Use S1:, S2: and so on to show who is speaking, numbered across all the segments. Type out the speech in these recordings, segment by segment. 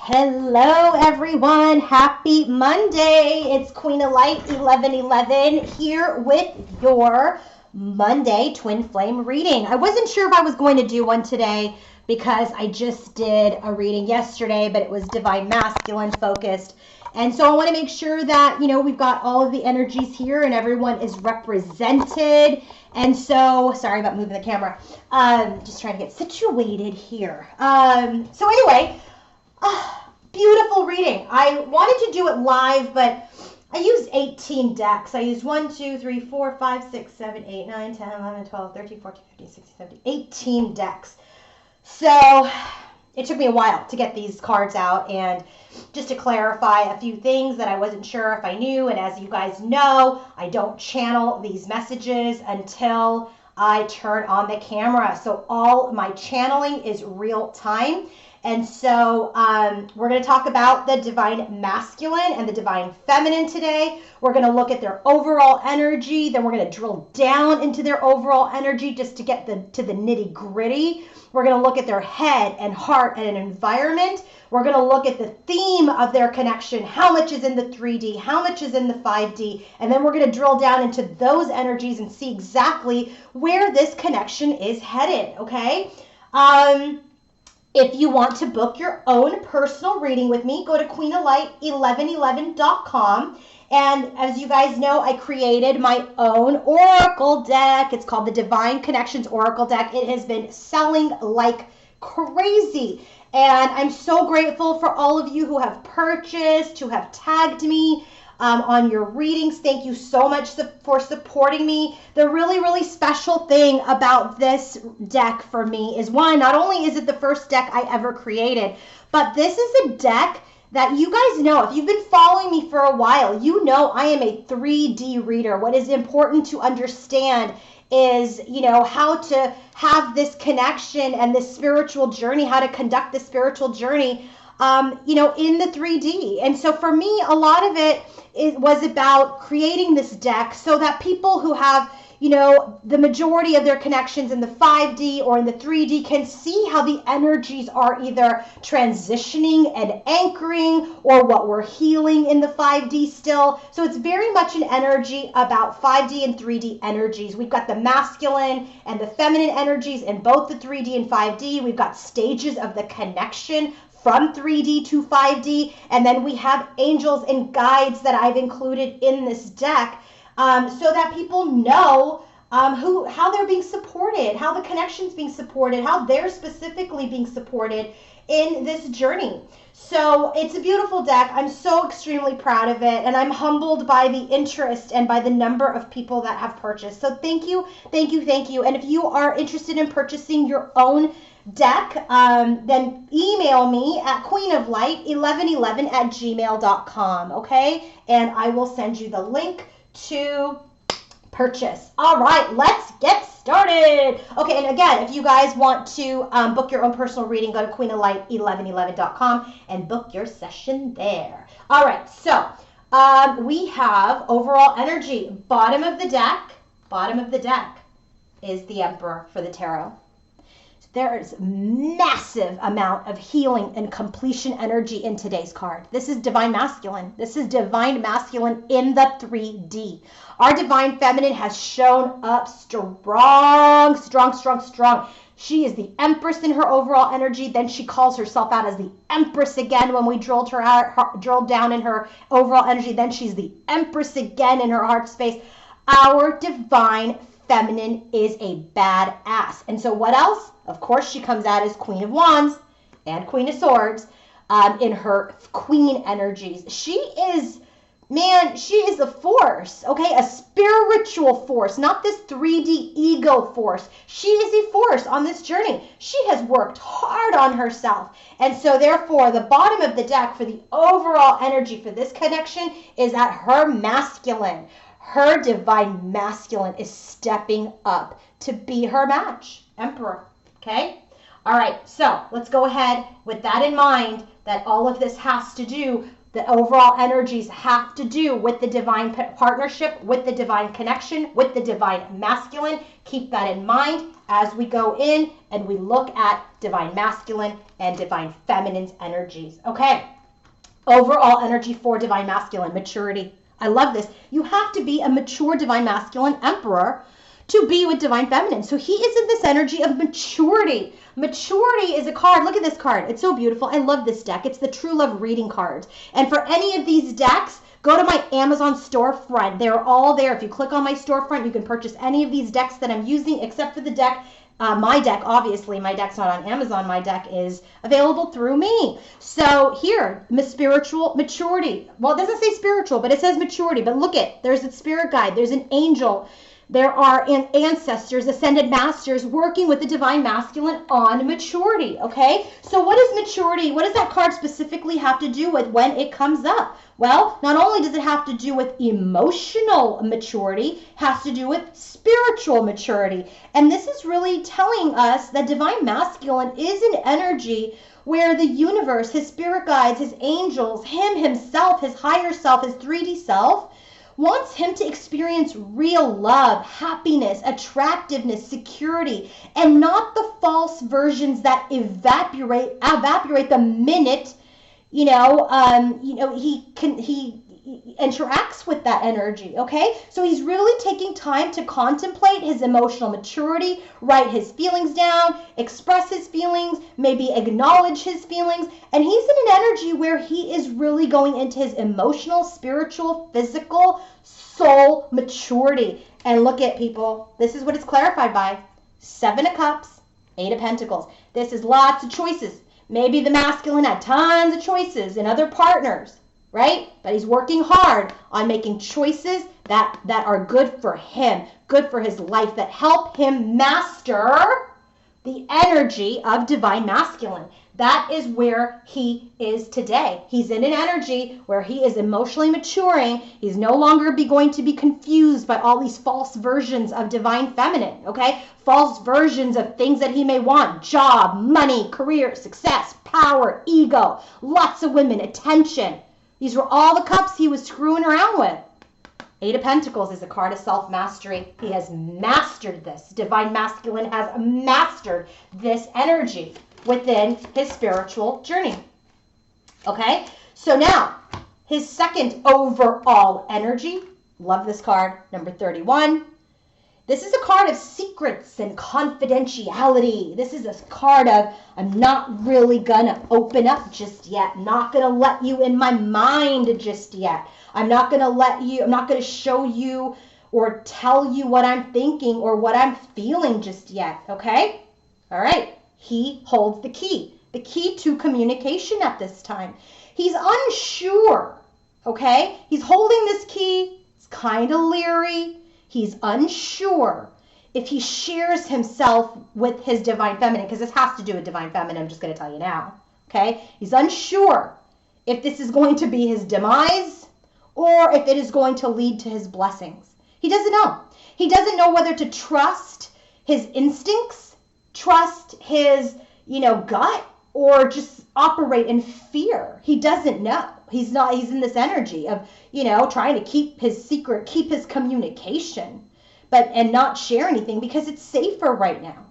S1: Hello everyone, happy Monday. It's Queen of Light 1111 here with your Monday Twin Flame reading. I wasn't sure if I was going to do one today because I just did a reading yesterday, but it was Divine Masculine focused. And so I want to make sure that, we've got all of the energies here and everyone is represented. And so, sorry about moving the camera. Just trying to get situated here. So anyway, beautiful reading. I wanted to do it live, but I used 18 decks. I used 1, 2, 3, 4, 5, 6, 7, 8, 9, 10, 11, 12, 13, 14, 15, 16, 17, 18 decks. So it took me a while to get these cards out and just to clarify a few things that I wasn't sure if I knew. And as you guys know, I don't channel these messages until I turn on the camera. So all my channeling is real time. And so we're going to talk about the Divine Masculine and the Divine Feminine today. We're going to look at their overall energy. Then we're going to drill down into their overall energy just to get to the nitty gritty. We're going to look at their head and heart and an environment. We're going to look at the theme of their connection. How much is in the 3D? How much is in the 5D? And then we're going to drill down into those energies and see exactly where this connection is headed, okay? If you want to book your own personal reading with me, go to queenoflight1111.com. And as you guys know, I created my own oracle deck. It's called the Divine Connections Oracle deck. It has been selling like crazy. And I'm so grateful for all of you who have purchased, who have tagged me on your readings. Thank you so much for supporting me. The really, really special thing about this deck for me is, one, not only is it the first deck I ever created, but this is a deck that you guys know. If you've been following me for a while, you know I am a 3D reader. What is important to understand is, how to have this connection and this spiritual journey, how to conduct the spiritual journey, in the 3D. And so for me, a lot of it was about creating this deck so that people who have, the majority of their connections in the 5D or in the 3D can see how the energies are either transitioning and anchoring or what we're healing in the 5D still. So it's very much an energy about 5D and 3D energies. We've got the masculine and the feminine energies in both the 3D and 5D. We've got stages of the connection from 3D to 5D, and then we have angels and guides that I've included in this deck so that people know how they're being supported, how the connection's being supported, how they're specifically being supported in this journey. So it's a beautiful deck. I'm so extremely proud of it, and I'm humbled by the interest and by the number of people that have purchased. So thank you, thank you, thank you. And if you are interested in purchasing your own deck, then email me at queenoflight1111@gmail.com, okay? And I will send you the link to purchase. All right, let's get started. Okay, and again, if you guys want to book your own personal reading, go to queenoflight1111.com and book your session there. All right, so we have overall energy. Bottom of the deck is the Emperor for the tarot. There is massive amount of healing and completion energy in today's card. This is Divine Masculine. This is Divine Masculine in the 3D. Our Divine Feminine has shown up strong, strong, strong, strong. She is the Empress in her overall energy. Then she calls herself out as the Empress again when we drilled down in her overall energy. Then she's the Empress again in her heart space. Our Divine Feminine is a badass. And so what else? Of course, she comes out as Queen of Wands and Queen of Swords in her queen energies. She is a force, okay? A spiritual force, not this 3D ego force. She is a force on this journey. She has worked hard on herself. And so therefore, the bottom of the deck for the overall energy for this connection is at her masculine. Her Divine Masculine is stepping up to be her match, Emperor, okay? All right, so let's go ahead with that in mind, that all of this has to do The overall energies have to do with the divine partnership, with the divine connection, with the divine masculine. Keep that in mind as we go in and we look at divine masculine and divine feminine's energies. Okay, overall energy for divine masculine, maturity. I love this. You have to be a mature divine masculine emperor to be with divine feminine. So he is in this energy of maturity. Maturity is a card. Look at this card. It's so beautiful. I love this deck. It's the True Love reading cards. And for any of these decks, go to my Amazon storefront. They're all there. If you click on my storefront, you can purchase any of these decks that I'm using, except for the deck, my deck. Obviously, my deck's not on Amazon. My deck is available through me. So here, spiritual maturity. Well, it doesn't say spiritual, but it says maturity. But look it. There's a spirit guide. There's an angel. There are ancestors, ascended masters working with the divine masculine on maturity, okay? So what is maturity? What does that card specifically have to do with when it comes up? Well, not only does it have to do with emotional maturity, it has to do with spiritual maturity. And this is really telling us that divine masculine is an energy where the universe, his spirit guides, his angels, him himself, his higher self, his 3D self, wants him to experience real love, happiness, attractiveness, security, and not the false versions that evaporate the minute he interacts with that energy. Okay, so he's really taking time to contemplate his emotional maturity, write his feelings down, express his feelings, maybe acknowledge his feelings, and he's in an energy where he is really going into his emotional, spiritual, physical, soul maturity. And look at, people, this is what it's clarified by. 7 of Cups, 8 of Pentacles. This is lots of choices. Maybe the masculine had tons of choices in other partners, right? But he's working hard on making choices that are good for him, good for his life, that help him master the energy of divine masculine. That is where he is today. He's in an energy where he is emotionally maturing. He's no longer going to be confused by all these false versions of divine feminine, okay? False versions of things that he may want: job, money, career, success, power, ego, lots of women, attention. These were all the cups he was screwing around with. 8 of Pentacles is a card of self-mastery. He has mastered this. Divine masculine has mastered this energy within his spiritual journey. Okay, so now his second overall energy, love this card, number 31. This is a card of secrets and confidentiality. This is a card of, I'm not really gonna open up just yet. Not gonna let you in my mind just yet. I'm not gonna show you or tell you what I'm thinking or what I'm feeling just yet, okay? All right, he holds the key to communication at this time. He's unsure, okay? He's holding this key, he's kind of leery. He's unsure if he shares himself with his divine feminine, because this has to do with divine feminine, I'm just going to tell you now, okay? He's unsure if this is going to be his demise or if it is going to lead to his blessings. He doesn't know. He doesn't know whether to trust his instincts, trust his, gut, or just operate in fear. He doesn't know. He's in this energy of, trying to keep his secret, keep his communication, and not share anything because it's safer right now.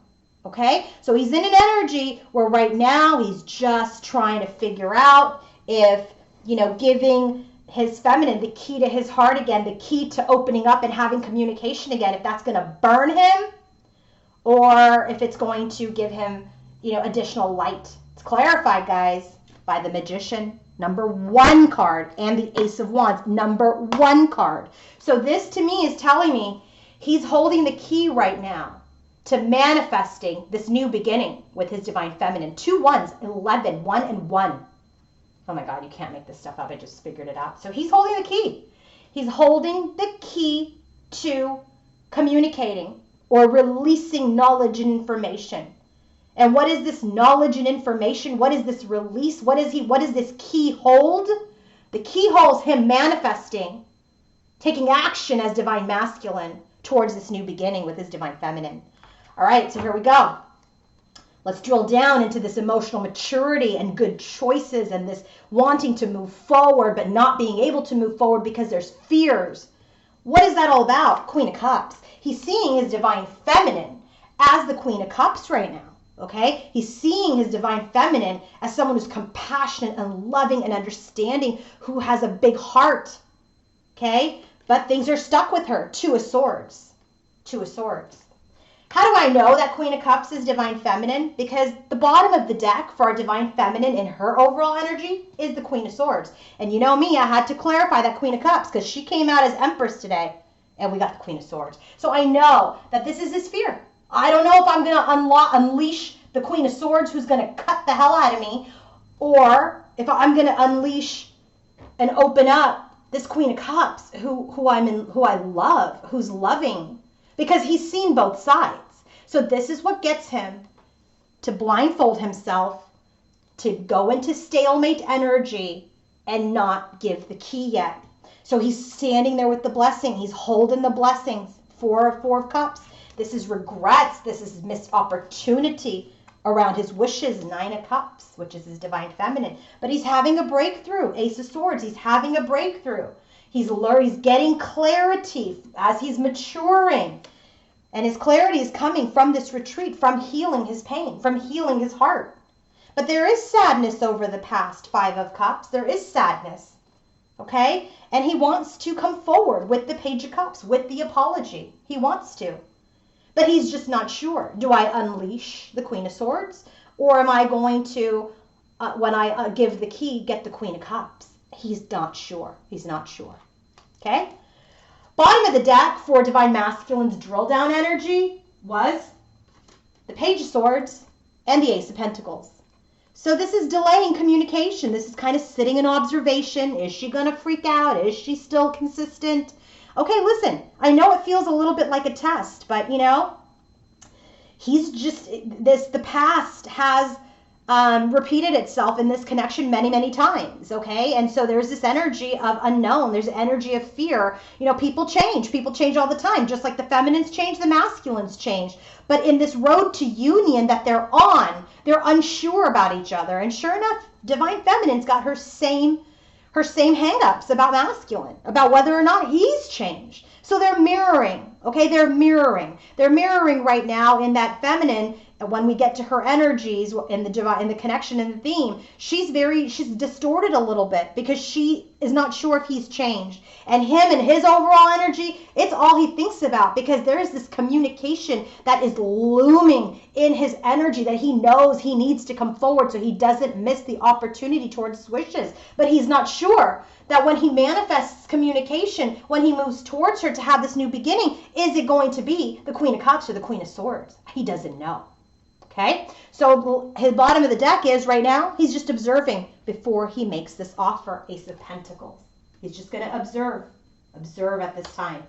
S1: Okay? So he's in an energy where right now he's just trying to figure out if, giving his feminine the key to his heart again, the key to opening up and having communication again, if that's going to burn him or if it's going to give him, additional light. It's clarified, guys, by the Magician, number 1 card, and the Ace of Wands, number 1 card. So this to me is telling me he's holding the key right now to manifesting this new beginning with his divine feminine. 2 ones, 11, 1 and 1. Oh my God, you can't make this stuff up. I just figured it out. So he's holding the key. He's holding the key to communicating or releasing knowledge and information. And what is this knowledge and information? What is this release? What does this key hold? The key holds him manifesting, taking action as divine masculine towards this new beginning with his divine feminine. All right, so here we go. Let's drill down into this emotional maturity and good choices and this wanting to move forward but not being able to move forward because there's fears. What is that all about? Queen of Cups. He's seeing his divine feminine as the Queen of Cups right now. Okay? He's seeing his divine feminine as someone who's compassionate and loving and understanding, who has a big heart. Okay? But things are stuck with her. Two of Swords. Two of Swords. How do I know that Queen of Cups is divine feminine? Because the bottom of the deck for our divine feminine in her overall energy is the Queen of Swords. And you know me, I had to clarify that Queen of Cups because she came out as Empress today and we got the Queen of Swords. So I know that this is his fear. I don't know if I'm going to unleash the Queen of Swords who's going to cut the hell out of me, or if I'm going to unleash and open up this Queen of Cups who I love, who's loving, because he's seen both sides. So this is what gets him to blindfold himself, to go into stalemate energy and not give the key yet. So he's standing there with the blessing. He's holding the blessings. Four of Cups. This is regrets. This is missed opportunity around his wishes. 9 of Cups, which is his divine feminine. But he's having a breakthrough. Ace of Swords. He's having a breakthrough. He's getting clarity as he's maturing. And his clarity is coming from this retreat, from healing his pain, from healing his heart. But there is sadness over the past. 5 of Cups. There is sadness. Okay? And he wants to come forward with the Page of Cups, with the apology. He wants to. But he's just not sure. Do I unleash the Queen of Swords? Or am I going to, when I give the key, get the Queen of Cups? He's not sure. He's not sure. Okay? Bottom of the deck for Divine Masculine's drill down energy was the Page of Swords and the Ace of Pentacles. So this is delaying communication. This is kind of sitting in observation. Is she going to freak out? Is she still consistent? Okay, listen, I know it feels a little bit like a test, but you know, the past has repeated itself in this connection many, many times, okay? And so there's this energy of unknown. There's energy of fear. You know, people change. People change all the time. Just like the feminines change, the masculines change. But in this road to union that they're on, they're unsure about each other. And sure enough, Divine Feminine's got her same hang-ups about masculine, about whether or not he's changed. So they're mirroring, okay? They're mirroring. They're mirroring right now in that feminine. When we get to her energies in the connection and the theme, she's distorted a little bit because she is not sure if he's changed. And him and his overall energy, it's all he thinks about, because there is this communication that is looming in his energy that he knows he needs to come forward so he doesn't miss the opportunity towards his wishes. But he's not sure that when he manifests communication, when he moves towards her to have this new beginning, is it going to be the Queen of Cups or the Queen of Swords? He doesn't know. Okay, so his bottom of the deck is right now, he's just observing before he makes this offer. Ace of Pentacles. He's just going to observe at this time.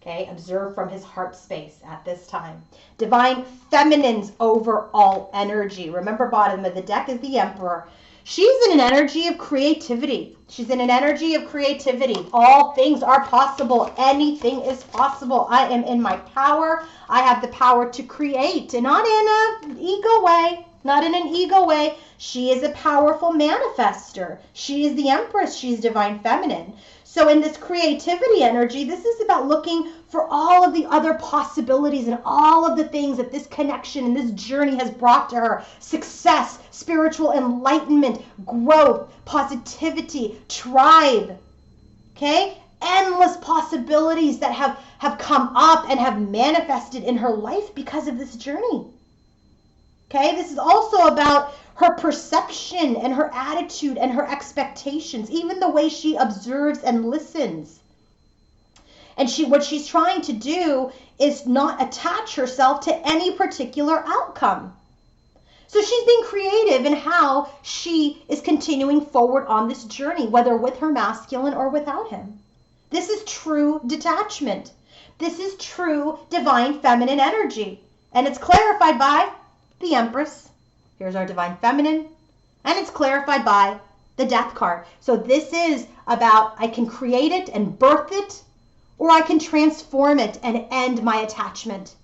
S1: Okay, observe from his heart space at this time. Divine Feminine's overall energy. Remember, bottom of the deck is the Emperor. She's in an energy of creativity. She's in an energy of creativity. All things are possible. Anything is possible. I am in my power. I have the power to create, and not in an ego way. Not in an ego way. She is a powerful manifester. She is the Empress. She's Divine Feminine. So in this creativity energy, this is about looking for all of the other possibilities and all of the things that this connection and this journey has brought to her. Success, spiritual enlightenment, growth, positivity, tribe. Okay? Endless possibilities that have come up and have manifested in her life because of this journey. Okay? This is also about her perception and her attitude and her expectations, even the way she observes and listens. And what she's trying to do is not attach herself to any particular outcome. So she's being creative in how she is continuing forward on this journey, whether with her masculine or without him. This is true detachment. This is true Divine Feminine energy. And it's clarified by the Empress. Here's our Divine Feminine. And it's clarified by the Death card. So this is about, I can create it and birth it, or I can transform it and end my attachment.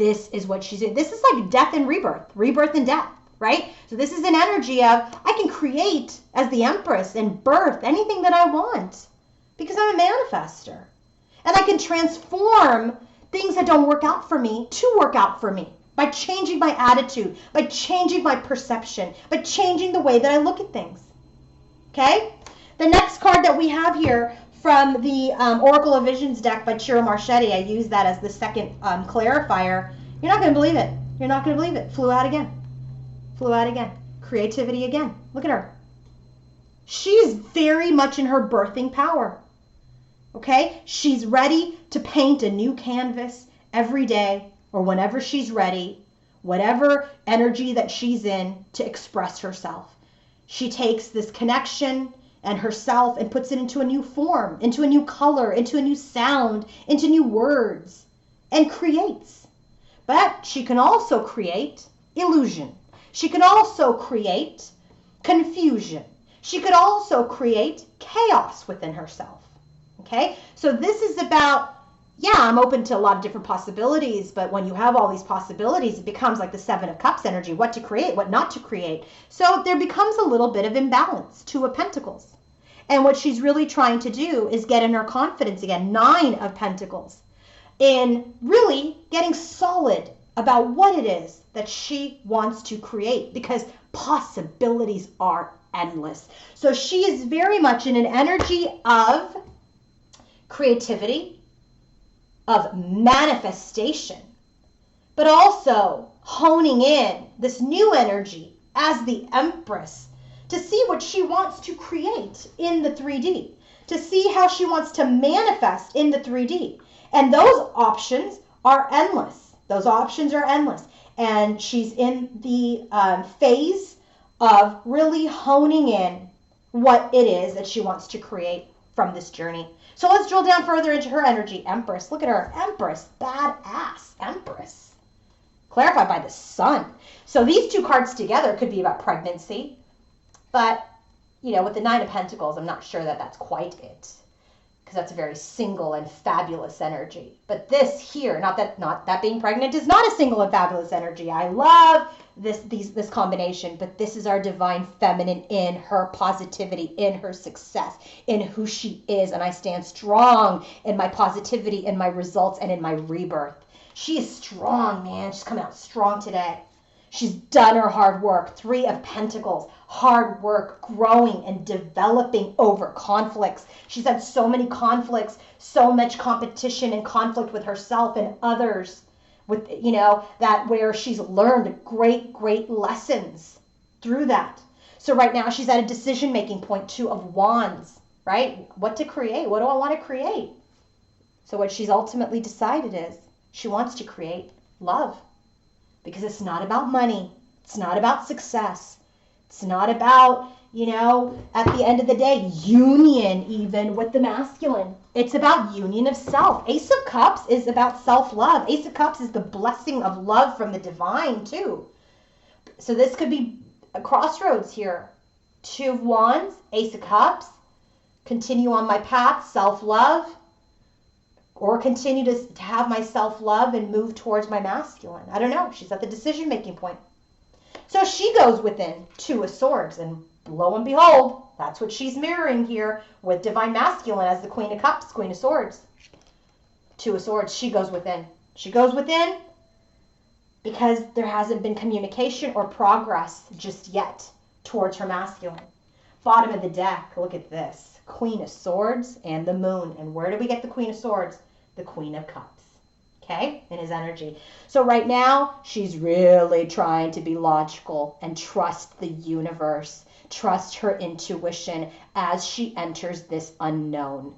S1: this is what she's doing. This is like death and rebirth and death, right? So this is an energy of I can create as the Empress and birth anything that I want because I'm a manifester. And I can transform things that don't work out for me to work out for me by changing my attitude, by changing my perception, by changing the way that I look at things. Okay? The next card that we have here from the Oracle of Visions deck by Ciro Marchetti, I use that as the second clarifier. You're not going to believe it. You're not going to believe it. Flew out again. Flew out again. Creativity again. Look at her. She's very much in her birthing power. Okay? She's ready to paint a new canvas every day or whenever she's ready, whatever energy that she's in to express herself. She takes this connection and herself and puts it into a new form, into a new color, into a new sound, into new words, and creates. But she can also create illusion. She can also create confusion. She could also create chaos within herself. Okay? So this is about, yeah, I'm open to a lot of different possibilities, but when you have all these possibilities, it becomes like the Seven of Cups energy, what to create, what not to create. So there becomes a little bit of imbalance, Two of Pentacles. And what she's really trying to do is get in her confidence again, Nine of Pentacles, in really getting solid about what it is that she wants to create, because possibilities are endless. So she is very much in an energy of creativity, of manifestation, but also honing in this new energy as the Empress to see what she wants to create in the 3D, to see how she wants to manifest in the 3D. And those options are endless. Those options are endless. And she's in the phase of really honing in what it is that she wants to create from this journey. So let's drill down further into her energy. Empress, look at her. Empress, badass Empress. Clarified by the Sun. So these two cards together could be about pregnancy. But, you know, with the Nine of Pentacles, I'm not sure that that's quite it. Because that's a very single and fabulous energy. But this here, not that being pregnant is not a single and fabulous energy. I love this combination, but this is our divine feminine in her positivity, in her success, in who she is. And I stand strong in my positivity, in my results, and in my rebirth. She is strong, man. She's coming out strong today. She's done her hard work. Three of Pentacles, hard work, growing and developing over conflicts. She's had so many conflicts, so much competition and conflict with herself and others, with, you know, that where she's learned great lessons through that. So right now she's at a decision-making point. Two of Wands, right? What to create? What do I want to create? So what she's ultimately decided is she wants to create love. Because it's not about money. It's not about success. It's not about, you know, at the end of the day, union even with the masculine. It's about union of self. Ace of Cups is about self-love. Ace of Cups is the blessing of love from the divine too. So this could be a crossroads here. Two of Wands, Ace of Cups. Continue on my path, self-love. Or continue to have my self-love and move towards my masculine. I don't know. She's at the decision-making point. So she goes within Two of Swords. And lo and behold, that's what she's mirroring here with divine masculine as the Queen of Cups, Queen of Swords. Two of Swords. She goes within. She goes within because there hasn't been communication or progress just yet towards her masculine. Bottom of the deck. Look at this. Queen of Swords and the Moon. And where do we get the Queen of Swords? The Queen of Cups, okay, in his energy. So right now, she's really trying to be logical and trust the universe, trust her intuition as she enters this unknown.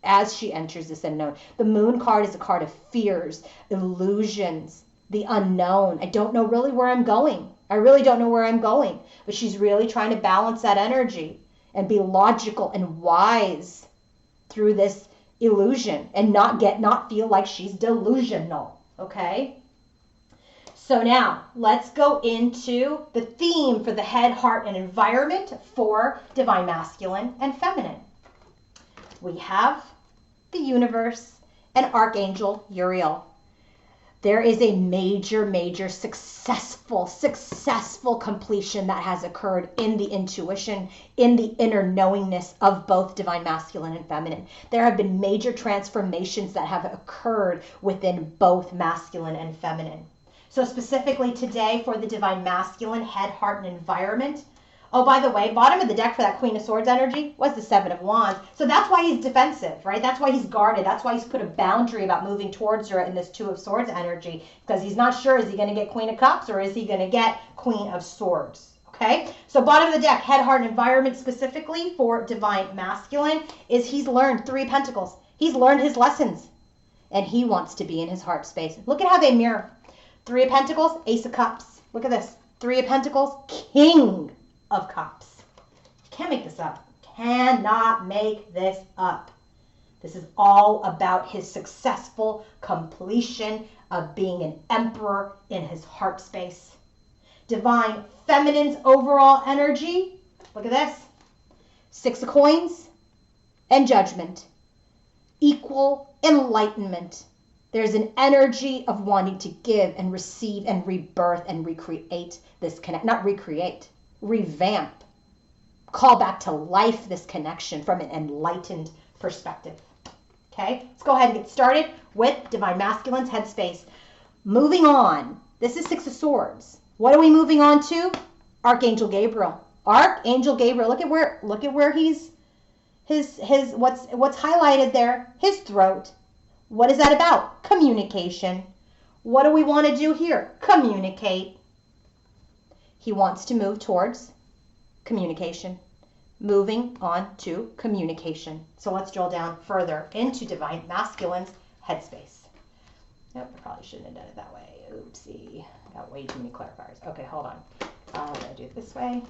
S1: As she enters this unknown. The Moon card is a card of fears, illusions, the unknown. I don't know really where I'm going. I really don't know where I'm going. But she's really trying to balance that energy and be logical and wise through this illusion and not feel like she's delusional. Okay? So now let's go into the theme for the head, heart, and environment for divine masculine and feminine. We have the universe and Archangel Uriel. There is a major, major successful completion that has occurred in the intuition, in the inner knowingness of both divine masculine and feminine. There have been major transformations that have occurred within both masculine and feminine. So specifically today for the divine masculine, head, heart, and environment. Oh, by the way, bottom of the deck for that Queen of Swords energy was the Seven of Wands. So that's why he's defensive, right? That's why he's guarded. That's why he's put a boundary about moving towards her in this Two of Swords energy, because he's not sure, is he going to get Queen of Cups or is he going to get Queen of Swords? Okay, so bottom of the deck, head, heart, environment specifically for divine masculine is he's learned Three of Pentacles. He's learned his lessons and he wants to be in his heart space. Look at how they mirror. Three of Pentacles, Ace of Cups. Look at this. Three of Pentacles, King of Cups. Can't make this up. Cannot make this up. This is all about his successful completion of being an emperor in his heart space. Divine feminine's overall energy. Look at this. Six of Coins and Judgment. Equal enlightenment. There's an energy of wanting to give and receive and rebirth and recreate this connect. Not recreate. Revamp, call back to life this connection from an enlightened perspective. Okay, let's go ahead and get started with divine masculine's headspace. Moving on, this is Six of Swords. What are we moving on to? Archangel Gabriel. Archangel Gabriel. Look at where he's what's highlighted there. His throat. What is that about? Communication. What do we want to do here? Communicate. He wants to move towards communication. Moving on to communication. So let's drill down further into divine masculine's headspace. Nope, I probably shouldn't have done it that way. Oopsie. Got way too many clarifiers. Okay, hold on. I'm going to do it this way.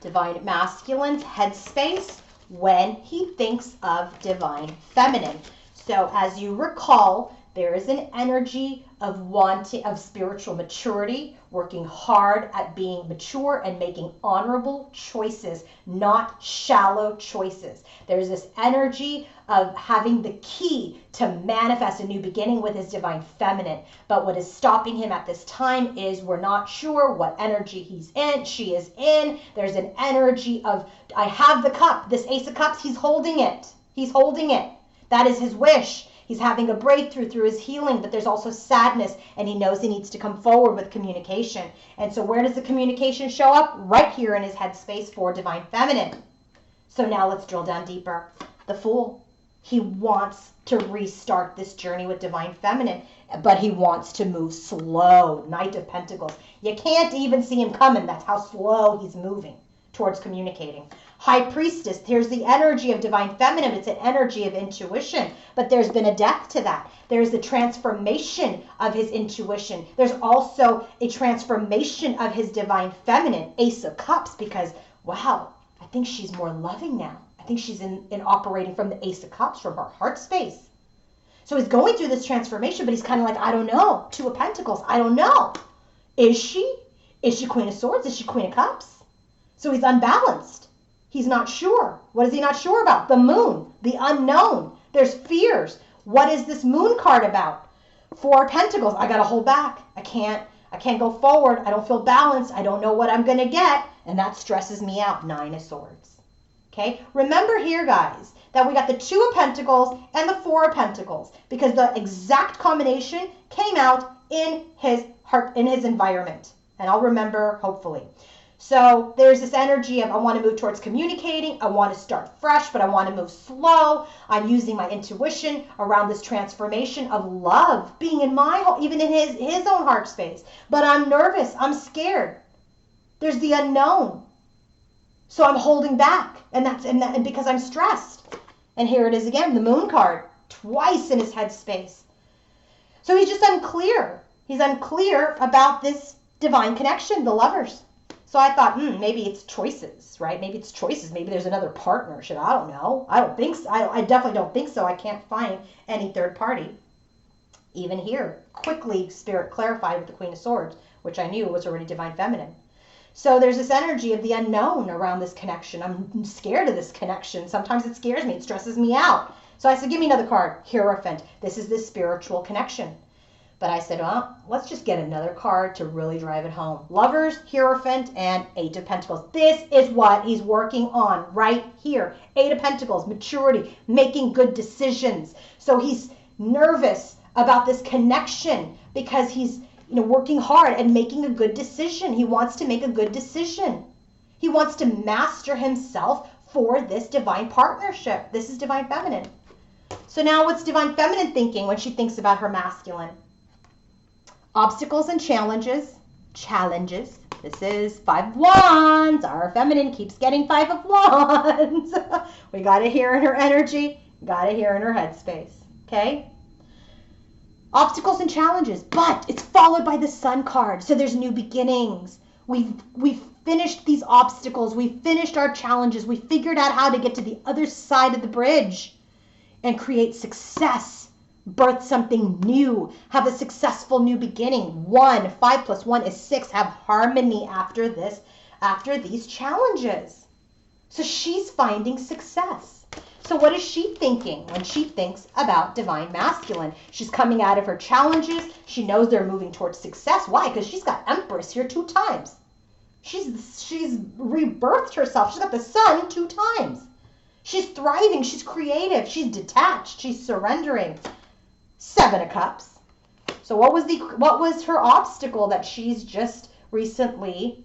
S1: Divine masculine's headspace when he thinks of divine feminine. So as you recall, there is an energy of wanting, of spiritual maturity, working hard at being mature and making honorable choices, not shallow choices. There's this energy of having the key to manifest a new beginning with his divine feminine. But what is stopping him at this time is we're not sure what energy he's in, she is in. There's an energy of, I have the cup, this Ace of Cups, he's holding it. He's holding it. That is his wish. He's having a breakthrough through his healing, but there's also sadness, and he knows he needs to come forward with communication. And so where does the communication show up? Right here in his headspace for divine feminine. So now let's drill down deeper. The Fool. He wants to restart this journey with divine feminine, but he wants to move slow. Knight of Pentacles. You can't even see him coming. That's how slow he's moving towards communicating. High Priestess, here's the energy of divine feminine. It's an energy of intuition, but there's been a death to that. There's the transformation of his intuition. There's also a transformation of his divine feminine, Ace of Cups, because, wow, I think she's more loving now. I think she's in operating from the Ace of Cups, from her heart space. So he's going through this transformation, but he's kind of like, I don't know. Two of Pentacles, I don't know. Is she? Is she Queen of Swords? Is she Queen of Cups? So he's unbalanced. He's not sure. What is he not sure about? The moon, the unknown. There's fears. What is this moon card about? Four of Pentacles. I got to hold back. I can't go forward. I don't feel balanced. I don't know what I'm going to get. And that stresses me out. Nine of Swords. Okay. Remember here, guys, that we got the Two of Pentacles and the Four of Pentacles because the exact combination came out in his heart, in his environment. And I'll remember, hopefully. So there's this energy of I want to move towards communicating. I want to start fresh, but I want to move slow. I'm using my intuition around this transformation of love being in my home, even in his own heart space. But I'm nervous. I'm scared. There's the unknown. So I'm holding back, and because I'm stressed. And here it is again, the moon card, twice in his headspace. So he's just unclear. He's unclear about this divine connection, the lovers. So I thought, maybe it's choices, right? Maybe it's choices. Maybe there's another partnership. I don't know. I don't think so. I definitely don't think so. I can't find any third party. Even here, quickly Spirit clarified with the Queen of Swords, which I knew was already divine feminine. So there's this energy of the unknown around this connection. I'm scared of this connection. Sometimes it scares me. It stresses me out. So I said, give me another card. Hierophant. This is this spiritual connection. But I said, well, let's just get another card to really drive it home. Lovers, Hierophant, and Eight of Pentacles. This is what he's working on right here. Eight of Pentacles, maturity, making good decisions. So he's nervous about this connection because he's working hard and making a good decision. He wants to make a good decision. He wants to master himself for this divine partnership. This is divine feminine. So now what's divine feminine thinking when she thinks about her masculine? Obstacles and challenges. Challenges. This is 5 of Wands. Our feminine keeps getting 5 of Wands. We got to hear in her energy. Got to hear in her headspace. Okay? Obstacles and challenges. But it's followed by the Sun card. So there's new beginnings. We've finished these obstacles. We've finished our challenges. We figured out how to get to the other side of the bridge and create success. Birth something new, have a successful new beginning. 1, 5 plus 1 is 6. Have harmony after this, after these challenges. So she's finding success. So what is she thinking when she thinks about divine masculine? She's coming out of her challenges. She knows they're moving towards success. Why? Because she's got Empress here 2 times. She's rebirthed herself. She's got the Sun 2 times. She's thriving. She's creative. She's detached. She's surrendering. 7 of Cups. So what was her obstacle that she's just recently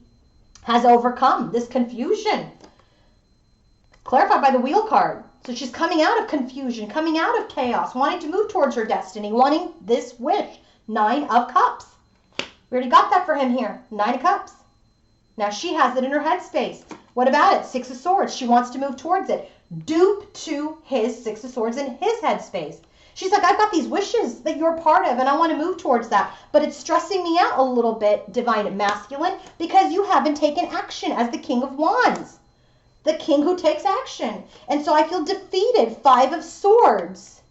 S1: has overcome? This confusion. Clarified by the Wheel card. So she's coming out of confusion, coming out of chaos, wanting to move towards her destiny, wanting this wish. 9 of Cups. We already got that for him here. 9 of Cups. Now she has it in her headspace. What about it? 6 of Swords. She wants to move towards it. Dupe to his 6 of Swords in his headspace. She's like, I've got these wishes that you're part of, and I want to move towards that. But it's stressing me out a little bit, divine masculine, because you haven't taken action as the King of Wands. The king who takes action. And so I feel defeated. 5 of Swords.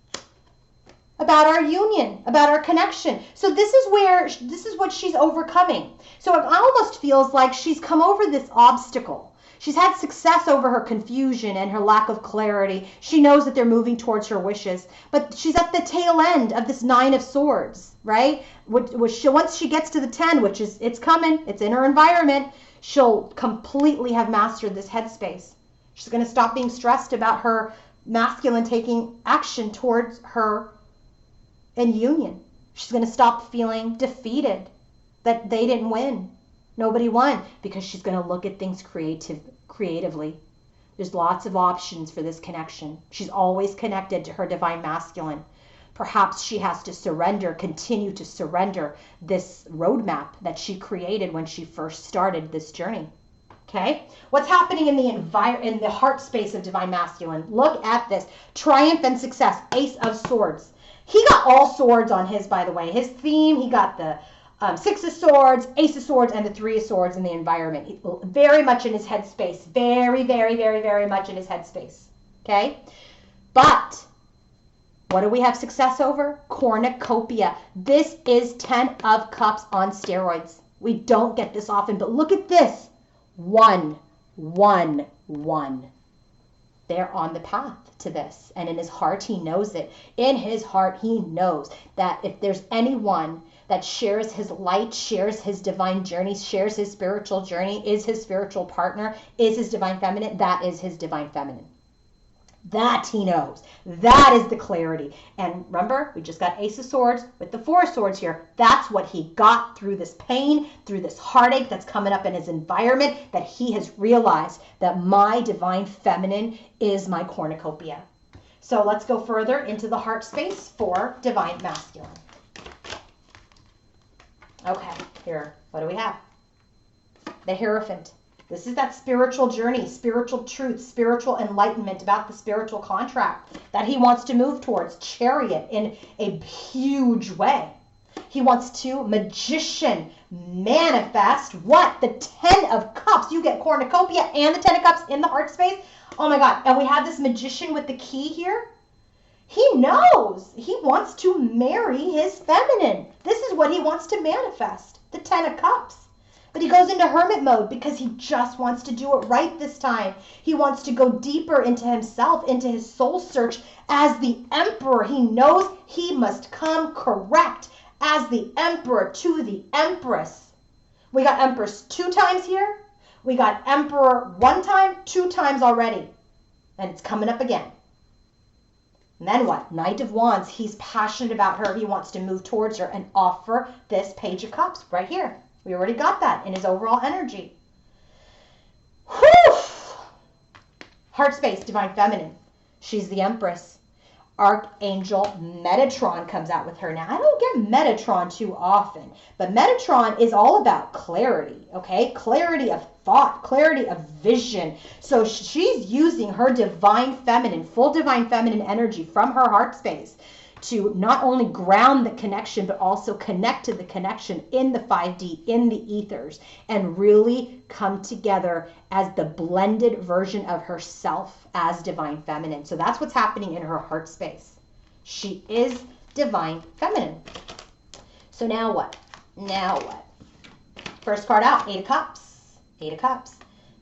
S1: About our union, about our connection. So this is what she's overcoming. So it almost feels like she's come over this obstacle. She's had success over her confusion and her lack of clarity. She knows that they're moving towards her wishes. But she's at the tail end of this 9 of Swords, right? Once she gets to the 10, which is, it's coming, it's in her environment, she'll completely have mastered this headspace. She's going to stop being stressed about her masculine taking action towards her in union. She's going to stop feeling defeated that they didn't win. Nobody won, because she's going to look at things creatively. There's lots of options for this connection. She's always connected to her divine masculine. Perhaps she has to continue to surrender this roadmap that she created when she first started this journey. Okay? What's happening in the heart space of divine masculine? Look at this. Triumph and success. Ace of Swords. He got all swords on his, by the way. His theme, he got the 6 of Swords, Ace of Swords, and the 3 of Swords in the environment. Very much in his headspace. Very, very, very, very much in his headspace. Okay? But what do we have success over? Cornucopia. This is 10 of Cups on steroids. We don't get this often, but look at this. 1, 1, 1. They're on the path to this. And in his heart, he knows it. In his heart, he knows that if there's anyone that shares his light, shares his divine journey, shares his spiritual journey, is his spiritual partner, is his divine feminine, that is his divine feminine. That he knows. That is the clarity. And remember, we just got Ace of Swords with the 4 of Swords here. That's what he got through this pain, through this heartache that's coming up in his environment, that he has realized that my divine feminine is my cornucopia. So let's go further into the heart space for divine masculine. Okay, here, what do we have? The Hierophant. This is that spiritual journey, spiritual truth, spiritual enlightenment about the spiritual contract that he wants to move towards. Chariot in a huge way. He wants to magician, manifest what? The 10 of Cups. You get cornucopia and the 10 of Cups in the heart space. Oh my God. And we have this magician with the key here. He knows he wants to marry his feminine. This is what he wants to manifest, the 10 of Cups. But he goes into hermit mode because he just wants to do it right this time. He wants to go deeper into himself, into his soul search as the emperor. He knows he must come correct as the Emperor to the Empress. We got Empress 2 times here. We got Emperor 1 time, 2 times already. And it's coming up again. And then what? Knight of Wands. He's passionate about her. He wants to move towards her and offer this Page of Cups right here. We already got that in his overall energy. Whew! Heart space, Divine Feminine. She's the Empress. Archangel Metatron comes out with her. Now, I don't get Metatron too often, but Metatron is all about clarity, okay? Clarity of thought, clarity of vision. So she's using her Divine Feminine, full Divine Feminine energy from her heart space to not only ground the connection, but also connect to the connection in the 5D, in the ethers, and really come together as the blended version of herself as Divine Feminine. So that's what's happening in her heart space. She is Divine Feminine. So now what? Now what? First card out, 8 of Cups. 8 of Cups.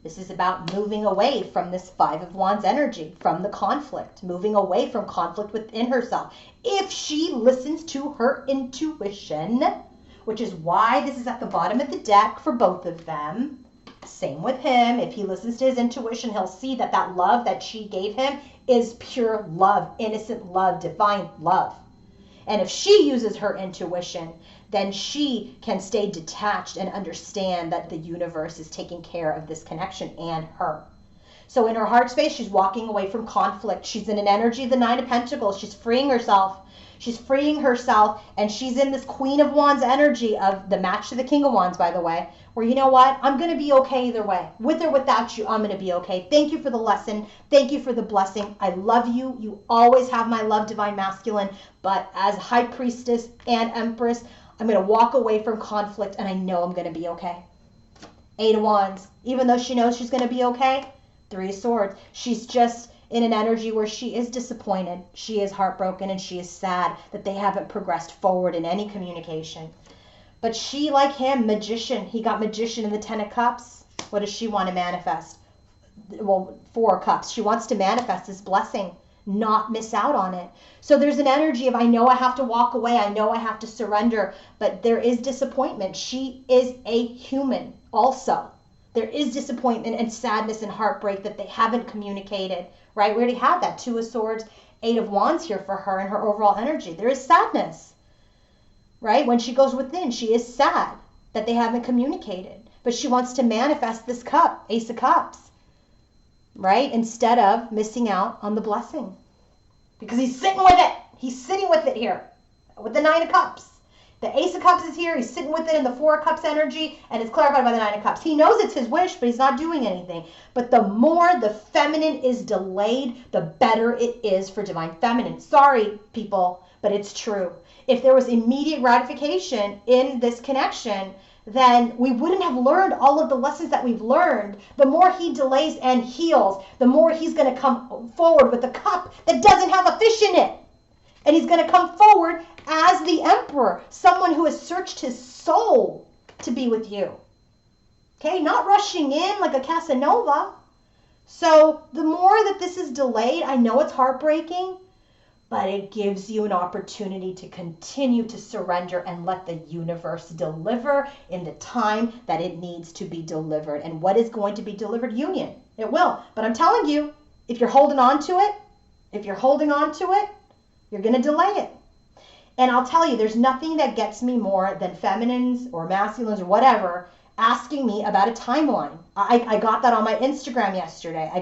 S1: This is about moving away from this 5 of Wands energy, from the conflict, moving away from conflict within herself. If she listens to her intuition, which is why this is at the bottom of the deck for both of them. Same with him. If he listens to his intuition, he'll see that that love that she gave him is pure love, innocent love, divine love. And if she uses her intuition, then she can stay detached and understand that the universe is taking care of this connection and her. So in her heart space, she's walking away from conflict. She's in an energy of the 9 of Pentacles. She's freeing herself. She's freeing herself, and she's in this Queen of Wands energy of the match to the King of Wands, by the way, where, you know what, I'm going to be okay either way. With or without you, I'm going to be okay. Thank you for the lesson. Thank you for the blessing. I love you. You always have my love, Divine Masculine. But as High Priestess and Empress, I'm going to walk away from conflict, and I know I'm going to be okay. 8 of Wands. Even though she knows she's going to be okay, 3 of Swords. She's just in an energy where she is disappointed, she is heartbroken, and she is sad that they haven't progressed forward in any communication. But she, like him, Magician. He got Magician in the 10 of Cups. What does she want to manifest? Well, 4 of Cups. She wants to manifest this blessing, not miss out on it. So there's an energy of, I know I have to walk away, I know I have to surrender, but there is disappointment. She is a human also. There is disappointment and sadness and heartbreak that they haven't communicated, right? We already had that 2 of Swords, 8 of Wands here for her and her overall energy. There is sadness, right? When she goes within, she is sad that they haven't communicated, but she wants to manifest this cup, Ace of Cups, right? Instead of missing out on the blessing, because he's sitting with it. He's sitting with it here with the 9 of Cups. The Ace of Cups is here. He's sitting with it in the 4 of Cups energy, and it's clarified by the 9 of Cups. He knows it's his wish, but he's not doing anything. But the more the feminine is delayed, the better it is for Divine Feminine. Sorry, people, but it's true. If there was immediate gratification in this connection, then we wouldn't have learned all of the lessons that we've learned. The more he delays and heals, the more he's going to come forward with a cup that doesn't have a fish in it. And he's going to come forward as the Emperor, someone who has searched his soul to be with you. Okay, not rushing in like a Casanova. So the more that this is delayed, I know it's heartbreaking, but it gives you an opportunity to continue to surrender and let the universe deliver in the time that it needs to be delivered. And what is going to be delivered? Union. It will. But I'm telling you, if you're holding on to it, you're going to delay it. And I'll tell you, there's nothing that gets me more than feminines or masculines or whatever asking me about a timeline. I got that on my Instagram yesterday. I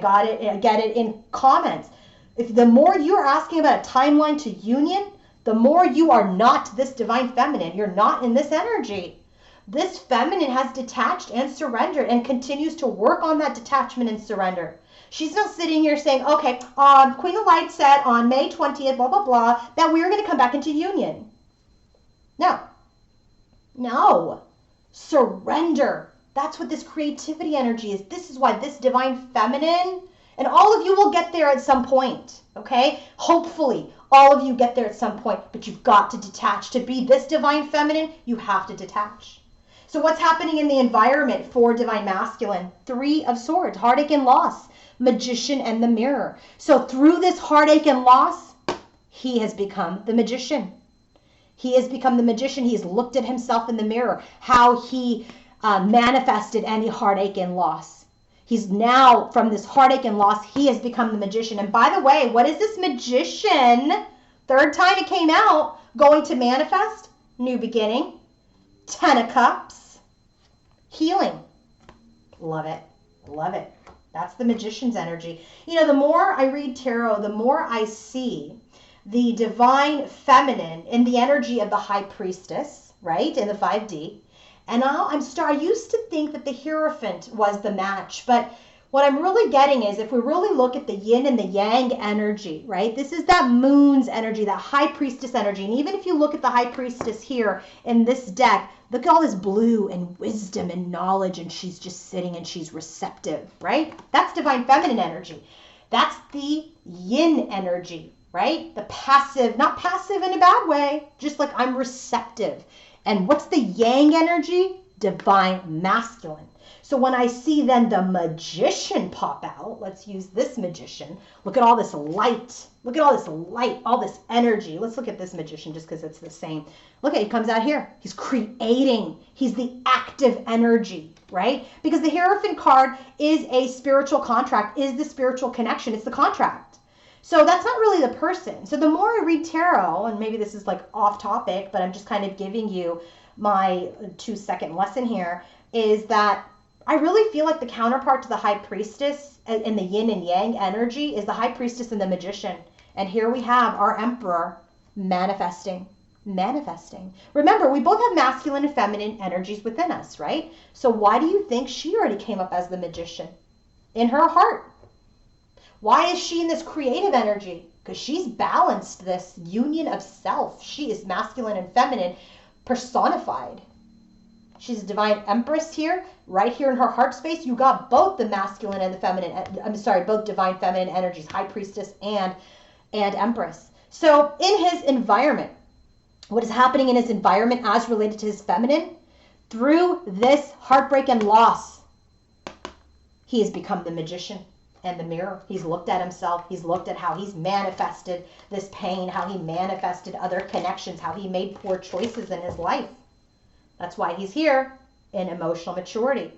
S1: get it in comments. If the more you're asking about a timeline to union, the more you are not this Divine Feminine. You're not in this energy. This feminine has detached and surrendered and continues to work on that detachment and surrender. She's not sitting here saying, okay, Queen of Light said on May 20th, blah, blah, blah, that we were going to come back into union. No. Surrender. That's what this creativity energy is. This is why this Divine Feminine, and all of you will get there at some point, okay? Hopefully, all of you get there at some point, but you've got to detach. To be this Divine Feminine, you have to detach. So what's happening in the environment for Divine Masculine? 3 of Swords, heartache and loss. Magician and the Mirror. So through this heartache and loss, he has become the Magician. He has become the magician. He's looked at himself in the mirror, how he manifested any heartache and loss. He's now, from this heartache and loss, he has become the magician. And by the way, what is this magician, third time it came out, going to manifest? New beginning, 10 of Cups, healing. Love it. Love it. That's the magician's energy. You know, the more I read tarot, the more I see the divine feminine in the energy of the high priestess, right, in the 5D. And I used to think that the Hierophant was the match, but what I'm really getting is if we really look at the yin and the yang energy, right, this is that moon's energy, that high priestess energy. And even if you look at the high priestess here in this deck, look at all this blue and wisdom and knowledge, and she's just sitting and she's receptive, right? That's divine feminine energy. That's the yin energy, right? The passive, not passive in a bad way, just like I'm receptive. And what's the yang energy? Divine masculine. So when I see then the magician pop out, let's use this magician. Look at all this light. Look at all this light, all this energy. Let's look at this magician just because it's the same. Look at, he comes out here. He's creating. He's the active energy, right? Because the Hierophant card is a spiritual contract, is the spiritual connection. It's the contract. So that's not really the person. So the more I read tarot, and maybe this is like off topic, but I'm just kind of giving you my 2-second lesson here, is that I really feel like the counterpart to the high priestess in the yin and yang energy is the high priestess and the magician. And here we have our emperor manifesting. Remember, we both have masculine and feminine energies within us, right? So why do you think she already came up as the magician? In her heart. Why is she in this creative energy? Because she's balanced this union of self. She is masculine and feminine personified. She's a divine empress here, right here in her heart space. You got both the masculine and the feminine, both divine feminine energies, high priestess and empress. So in his environment, what is happening in his environment as related to his feminine? Through this heartbreak and loss, he has become the magician and the mirror. He's looked at himself. He's looked at how he's manifested this pain, how he manifested other connections, how he made poor choices in his life. That's why he's here in emotional maturity.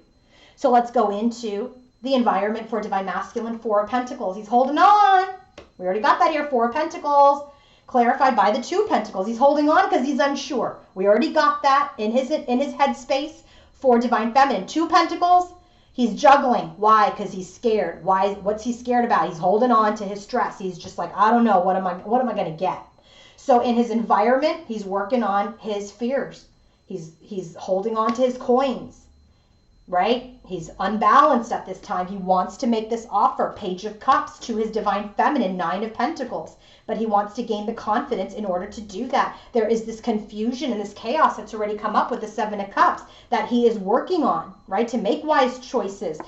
S1: So let's go into the environment for divine masculine, 4 of Pentacles. He's holding on. We already got that here, 4 of Pentacles, clarified by the 2 of Pentacles. He's holding on because he's unsure. We already got that in his headspace for divine feminine. 2 of Pentacles, he's juggling. Why? Because he's scared. Why? What's he scared about? He's holding on to his stress. He's just like, I don't know, what am I going to get? So in his environment, he's working on his fears. He's holding on to his coins, right? He's unbalanced at this time. He wants to make this offer, Page of Cups, to his divine feminine, 9 of Pentacles. But he wants to gain the confidence in order to do that. There is this confusion and this chaos that's already come up with the 7 of Cups that he is working on, right? To make wise choices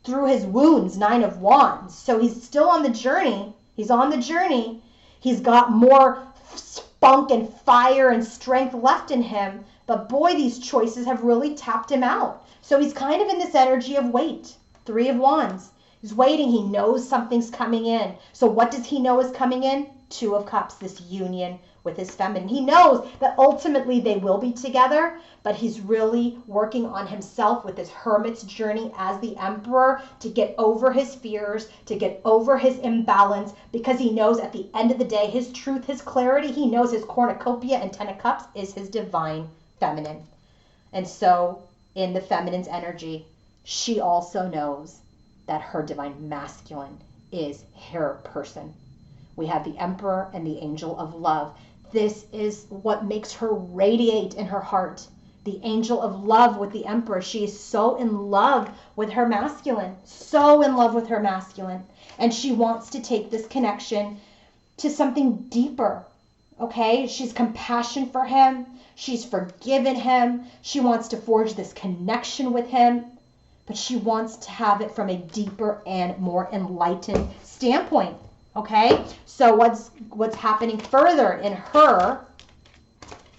S1: through his wounds, 9 of Wands. So he's still on the journey. He's on the journey. He's got more spunk and fire and strength left in him. But boy, these choices have really tapped him out. So he's kind of in this energy of wait. 3 of Wands. He's waiting. He knows something's coming in. So what does he know is coming in? 2 of Cups, this union with his feminine. He knows that ultimately they will be together, but he's really working on himself with his hermit's journey as the emperor to get over his fears, to get over his imbalance, because he knows at the end of the day, his truth, his clarity, he knows his cornucopia and 10 of Cups is his divine feminine. And so in the feminine's energy, she also knows that her divine masculine is her person. We have the Emperor and the Angel of Love. This is what makes her radiate in her heart. The Angel of Love with the Emperor. She is so in love with her masculine. So in love with her masculine. And she wants to take this connection to something deeper. Okay? She's compassion for him. She's forgiven him. She wants to forge this connection with him. But she wants to have it from a deeper and more enlightened standpoint. Okay, so what's happening further in her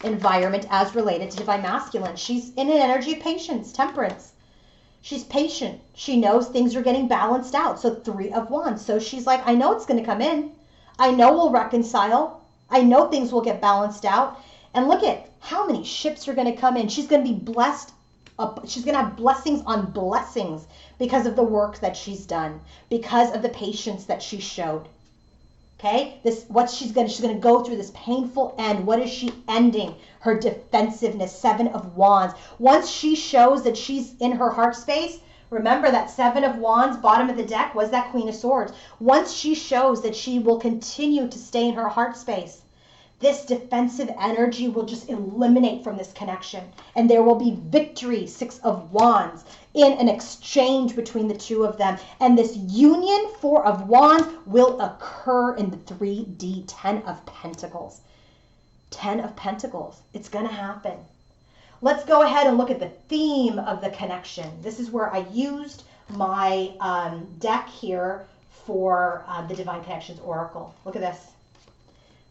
S1: environment as related to divine masculine? She's in an energy of patience, temperance. She's patient. She knows things are getting balanced out. So 3 of Wands. So she's like, I know it's going to come in. I know we'll reconcile. I know things will get balanced out. And look at how many ships are going to come in. She's going to be blessed. She's going to have blessings on blessings because of the work that she's done, because of the patience that she showed. Okay, she's going to go through this painful end. What is she ending? Her defensiveness, 7 of Wands. Once she shows that she's in her heart space, remember that 7 of Wands, bottom of the deck, was that Queen of Swords. Once she shows that she will continue to stay in her heart space, this defensive energy will just eliminate from this connection. And there will be victory, 6 of Wands, in an exchange between the two of them. And this union, 4 of Wands, will occur in the 3D, 10 of Pentacles. 10 of Pentacles. It's going to happen. Let's go ahead and look at the theme of the connection. This is where I used my deck here for the Divine Connections Oracle. Look at this.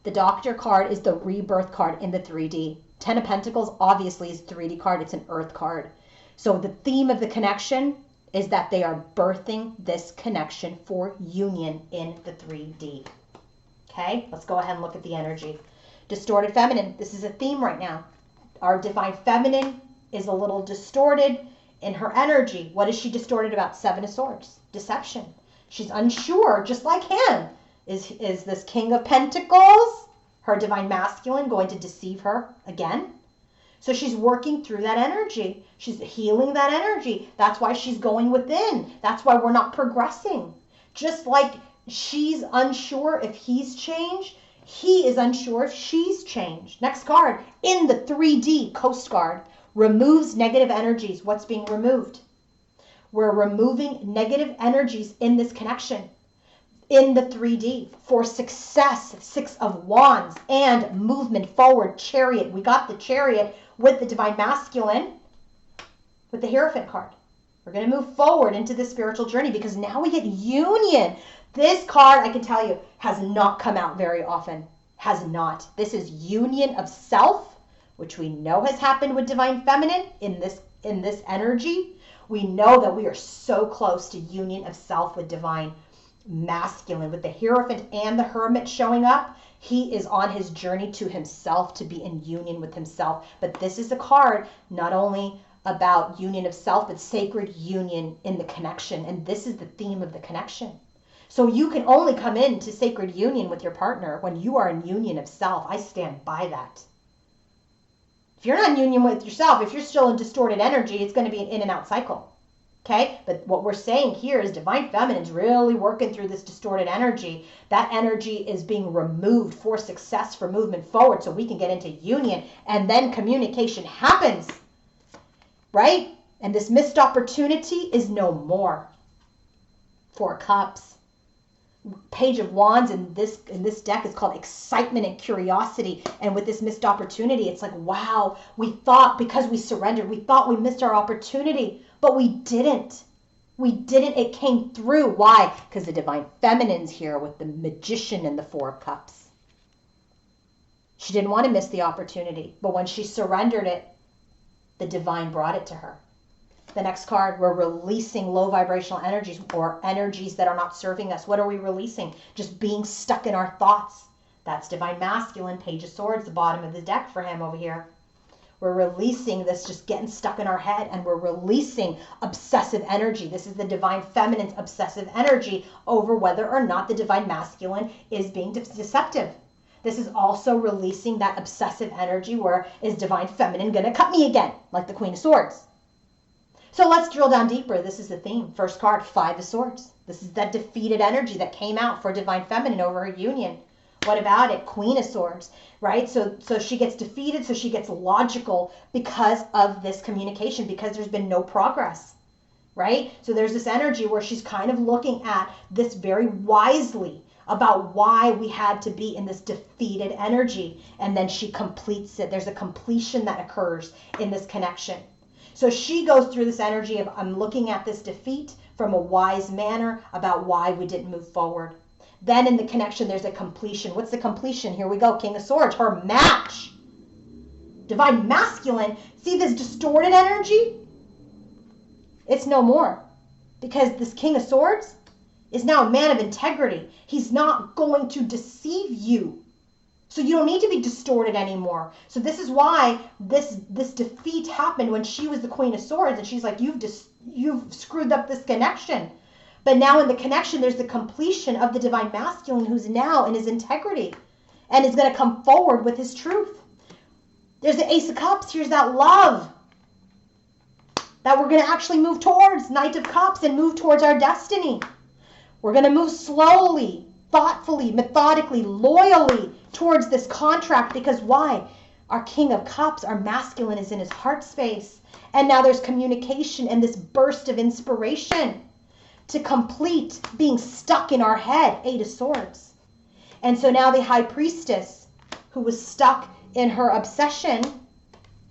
S1: The Doctor card is the rebirth card in the 3D. 10 of Pentacles obviously is a 3D card. It's an earth card. So the theme of the connection is that they are birthing this connection for union in the 3D. Okay, let's go ahead and look at the energy. Distorted feminine. This is a theme right now. Our divine feminine is a little distorted in her energy. What is she distorted about? 7 of Swords. Deception. She's unsure, just like him. Is this King of Pentacles, her divine masculine, going to deceive her again? So she's working through that energy. She's healing that energy. That's why she's going within. That's why we're not progressing. Just like she's unsure if he's changed, he is unsure if she's changed. Next card, in the 3D, Coast Guard, removes negative energies. What's being removed? We're removing negative energies in this connection. In the 3D for success, 6 of Wands, and movement forward, Chariot. We got the Chariot with the divine masculine with the Hierophant card. We're going to move forward into the spiritual journey because now we get union. This card, I can tell you, has not come out very often. Has not. This is union of self, which we know has happened with divine feminine in this energy. We know that we are so close to union of self with divine masculine. With the Hierophant and the Hermit showing up, he is on his journey to himself, to be in union with himself. But this is a card not only about union of self, but sacred union in the connection. And this is the theme of the connection. So you can only come into sacred union with your partner when you are in union of self. I stand by that. If you're not in union with yourself, if you're still in distorted energy, it's going to be an in and out cycle. Okay, but what we're saying here is divine feminine is really working through this distorted energy. That energy is being removed for success, for movement forward, so we can get into union, and then communication happens, right? And this missed opportunity is no more. 4 of Cups. Page of Wands in this deck is called excitement and curiosity. And with this missed opportunity, it's like, wow, we thought because we surrendered, we thought we missed our opportunity. But we didn't. We didn't. It came through. Why? Because the divine feminine's here with the Magician and the 4 of Cups. She didn't want to miss the opportunity. But when she surrendered it, the divine brought it to her. The next card, we're releasing low vibrational energies or energies that are not serving us. What are we releasing? Just being stuck in our thoughts. That's divine masculine, Page of Swords, the bottom of the deck for him over here. We're releasing this just getting stuck in our head, and we're releasing obsessive energy. This is the divine feminine's obsessive energy over whether or not the divine masculine is being deceptive. This is also releasing that obsessive energy where is divine feminine going to cut me again, like the Queen of Swords. So let's drill down deeper. This is the theme. First card, 5 of Swords. This is that defeated energy that came out for divine feminine over her union. What about it? Queen of Swords, right? So she gets defeated, so she gets logical because of this communication, because there's been no progress, right? So there's this energy where she's kind of looking at this very wisely about why we had to be in this defeated energy, and then she completes it. There's a completion that occurs in this connection. So she goes through this energy of, I'm looking at this defeat from a wise manner about why we didn't move forward. Then in the connection, there's a completion. What's the completion? Here we go. King of Swords, her match. Divine masculine. See this distorted energy? It's no more. Because this King of Swords is now a man of integrity. He's not going to deceive you. So you don't need to be distorted anymore. So this is why this defeat happened when she was the Queen of Swords, and she's like, you've screwed up this connection. But now in the connection, there's the completion of the divine masculine who's now in his integrity and is going to come forward with his truth. There's the Ace of Cups. Here's that love that we're going to actually move towards, Knight of Cups, and move towards our destiny. We're going to move slowly, thoughtfully, methodically, loyally towards this contract, because why? Our King of Cups, our masculine, is in his heart space. And now there's communication and this burst of inspiration to complete being stuck in our head, Eight of Swords. And so now the High Priestess, who was stuck in her obsession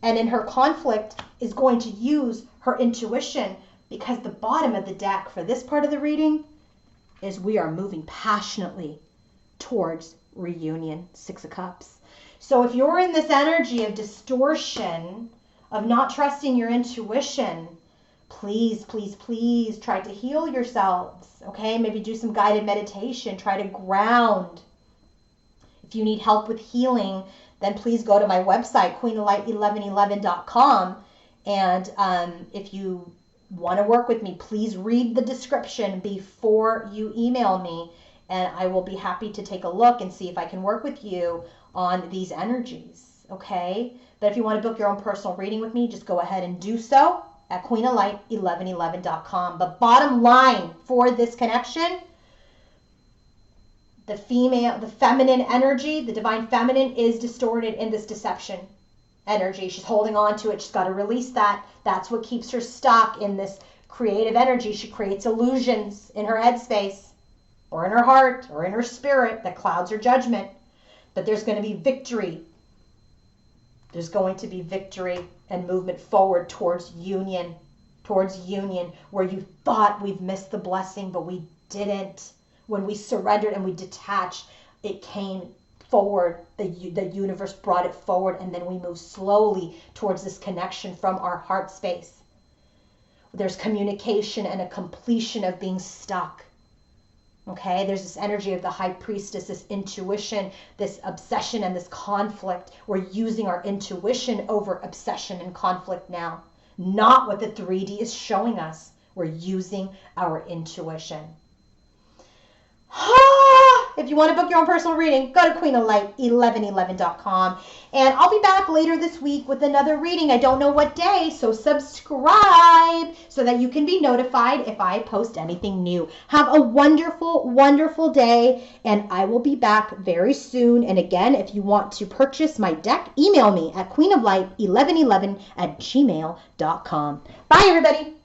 S1: and in her conflict, is going to use her intuition, because the bottom of the deck for this part of the reading is we are moving passionately towards reunion, Six of Cups. So if you're in this energy of distortion, of not trusting your intuition, please, please, please try to heal yourselves, okay? Maybe do some guided meditation, try to ground. If you need help with healing, then please go to my website, queenoflight1111.com. And if you want to work with me, please read the description before you email me, and I will be happy to take a look and see if I can work with you on these energies, okay? But if you want to book your own personal reading with me, just go ahead and do so at queenoflight1111.com. But bottom line for this connection, the feminine energy, the divine feminine, is distorted in this deception energy. She's holding on to it. She's got to release that. That's what keeps her stuck in this creative energy. She creates illusions in her headspace or in her heart or in her spirit that clouds her judgment. But there's going to be victory. There's going to be victory and movement forward towards union, where you thought we've missed the blessing, but we didn't. When we surrendered and we detached, it came forward. The universe brought it forward, and then we move slowly towards this connection from our heart space. There's communication and a completion of being stuck. Okay, there's this energy of the High Priestess, this intuition, this obsession, and this conflict. We're using our intuition over obsession and conflict now. Not what the 3D is showing us. We're using our intuition. If you want to book your own personal reading, go to queenoflight1111.com. And I'll be back later this week with another reading. I don't know what day, so subscribe so that you can be notified if I post anything new. Have a wonderful, wonderful day, and I will be back very soon. And again, if you want to purchase my deck, email me at queenoflight1111@gmail.com. Bye, everybody.